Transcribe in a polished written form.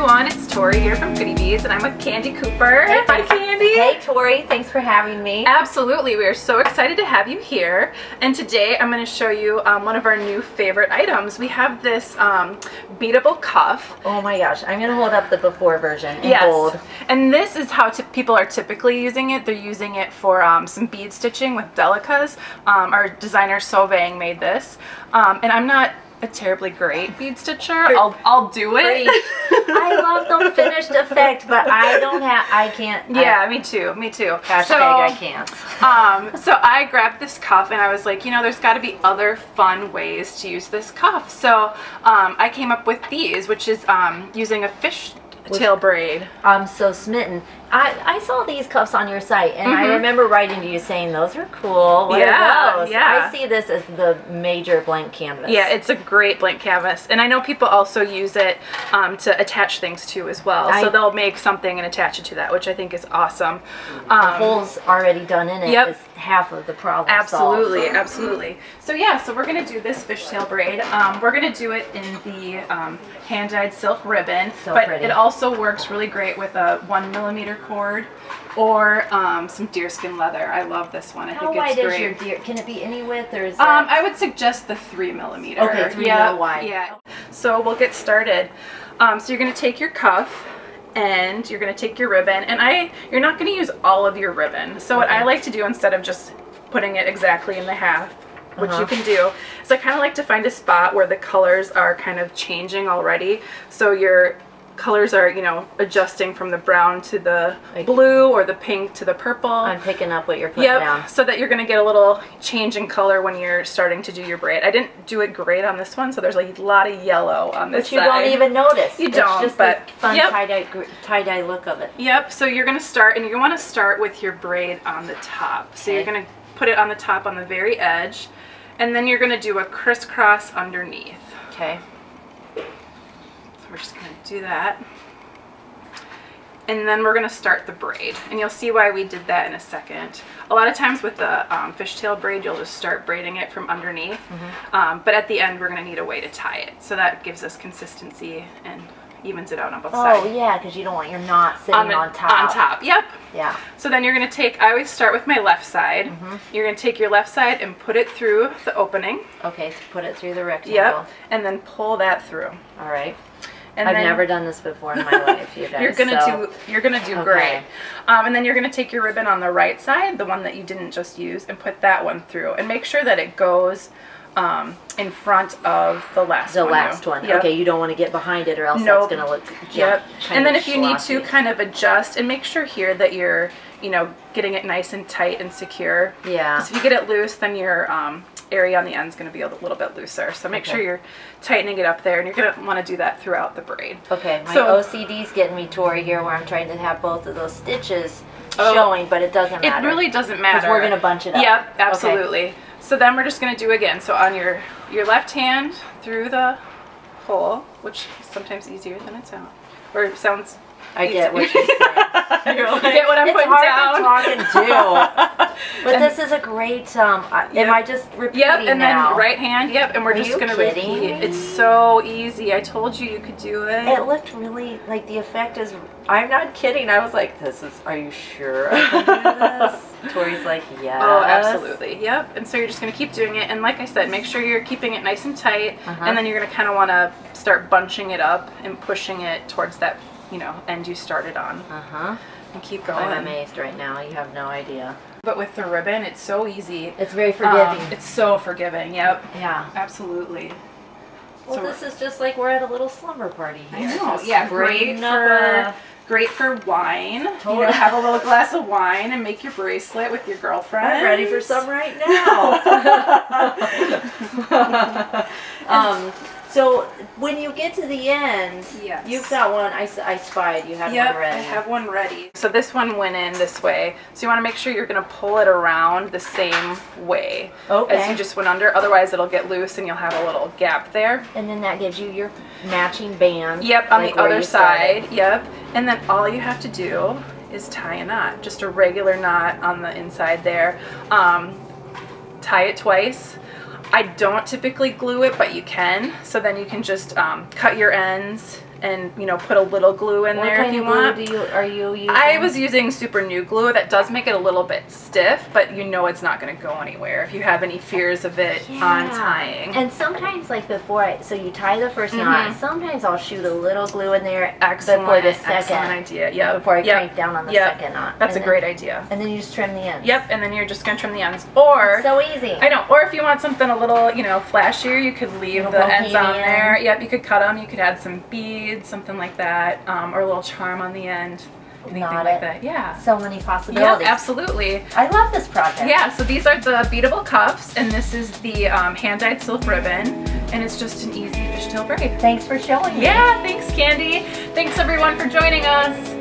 everyone, it's Tori here from Goody Beads, and I'm with Candy Cooper. Hey, hi Candy! Hey Tori, thanks for having me. Absolutely, we are so excited to have you here. And today I'm going to show you one of our new favorite items. We have this beadable cuff. Oh my gosh, I'm going to hold up the before version in yes. gold. And this is how people are typically using it. They're using it for some bead stitching with delicas. Our designer Sauvang made this. And I'm not a terribly great bead stitcher. I'll do it. I love the finished effect, but I can't. Yeah, me too. Hashtag I can't. So I grabbed this cuff and I was like, you know, there's got to be other fun ways to use this cuff. So I came up with these, which is using a fishtail braid. I'm so smitten. I saw these cuffs on your site, and I remember writing to you saying those are cool. What are those? Yeah. I see this as the major blank canvas. Yeah, it's a great blank canvas, and I know people also use it to attach things to as well. So they'll make something and attach it to that, which I think is awesome. The holes already done in it is half of the problem. Absolutely, solved. Absolutely. So yeah, so we're gonna do this fishtail braid. We're gonna do it in the hand-dyed silk ribbon, but it also works really great with a 1mm cord or some deerskin leather. I love this one. I think it's great. How wide is your deer? Can it be any width, or is that? I would suggest the 3mm. Okay, 3 mil wide. Yeah. So we'll get started. So you're gonna take your cuff and you're gonna take your ribbon, and you're not gonna use all of your ribbon. So what I like to do, instead of just putting it exactly in the half, which you can do, is I kind of like to find a spot where the colors are kind of changing already. So your colors are, you know, adjusting from the brown to the blue or the pink to the purple. I'm picking up what you're putting down. So that you're going to get a little change in color when you're starting to do your braid. I didn't do it great on this one, so there's a lot of yellow on this side. But you won't even notice. You don't, just but the fun tie-dye look of it. Yep, so you're going to start, and you want to start with your braid on the top. So you're going to put it on the top on the very edge, and then you're going to do a crisscross underneath. Okay. We're just going to do that, and then we're going to start the braid, and you'll see why we did that in a second. A lot of times with the fishtail braid, you'll just start braiding it from underneath, but at the end we're going to need a way to tie it, so that gives us consistency and evens it out on both sides. Oh yeah, because you don't want your knot sitting on top. On top, yep. Yeah. So then you're going to take, I always start with my left side. You're going to take your left side and put it through the opening. Okay, so put it through the rectangle. Yep, and then pull that through. All right. And I've never done this before in my life, you guys. You're gonna do great. And then you're gonna take your ribbon on the right side, the one that you didn't just use, and put that one through, and make sure that it goes in front of the last one. Yep. Okay, you don't want to get behind it, or else that's gonna look And then if you need to, kind of adjust and make sure here that you're, you know, getting it nice and tight and secure. Yeah. Because if you get it loose, then your area on the end is going to be a little bit looser. So make sure you're tightening it up there, and you're going to want to do that throughout the braid. Okay, my OCD's getting me, Tori, here, where I'm trying to have both of those stitches showing, but it doesn't matter. It really doesn't matter. Because we're going to bunch it up. Yep, absolutely. Okay. So then we're just going to do again. So on your left hand through the hole, which is sometimes easier than it sounds. Or it sounds I get what you're saying. You're like, get what I'm putting down. It's hard to talk and do. But this is a great, am I just repeating and now? then right hand, and we're just going to repeat. It's so easy. I told you could do it. It looked really, like the effect is, I'm not kidding. I was like, are you sure I can do this? Tori's like, yes. Oh, absolutely. Yep. And so you're just going to keep doing it. And like I said, make sure you're keeping it nice and tight. And then you're going to kind of want to start bunching it up and pushing it towards that, you know, end you started on. And keep going. I'm amazed right now. You have no idea. But with the ribbon, it's so easy. It's very forgiving. It's so forgiving. Yep. Yeah. Absolutely. Well, so this is just like we're at a little slumber party here. I know. Yeah. Great for wine. Totally. You know, have a little glass of wine and make your bracelet with your girlfriend. I'm ready for some right now. So when you get to the end, you've got one. I spied. You have one ready. I have one ready. So this one went in this way. So you want to make sure you're going to pull it around the same way as you just went under. Otherwise, it'll get loose and you'll have a little gap there. And then that gives you your matching band. Yep, on the other side. Yep. And then all you have to do is tie a knot. Just a regular knot on the inside there. Tie it twice. I don't typically glue it, but you can. So then you can just cut your ends and you know, put a little glue in there if you want. What kind of glue are you using? I was using Super New Glue. That does make it a little bit stiff, but you know it's not going to go anywhere if you have any fears of it untying. And sometimes, like before, so you tie the first knot. Sometimes I'll shoot a little glue in there before the second. Excellent idea. Yeah. Before I crank down on the second knot. That's a great idea. And then you just trim the ends. Yep. And then you're just going to trim the ends. Or so easy. I know. Or if you want something a little, you know, flashier, you could leave the ends on there. Yep. You could cut them. You could add some beads, something like that, or a little charm on the end. Anything like that. Yeah. So many possibilities. Yeah, absolutely. I love this project. Yeah, so these are the beadable cuffs, and this is the hand-dyed silk ribbon, and it's just an easy fishtail braid. Thanks for showing me. Yeah, thanks, Candy. Thanks, everyone, for joining us.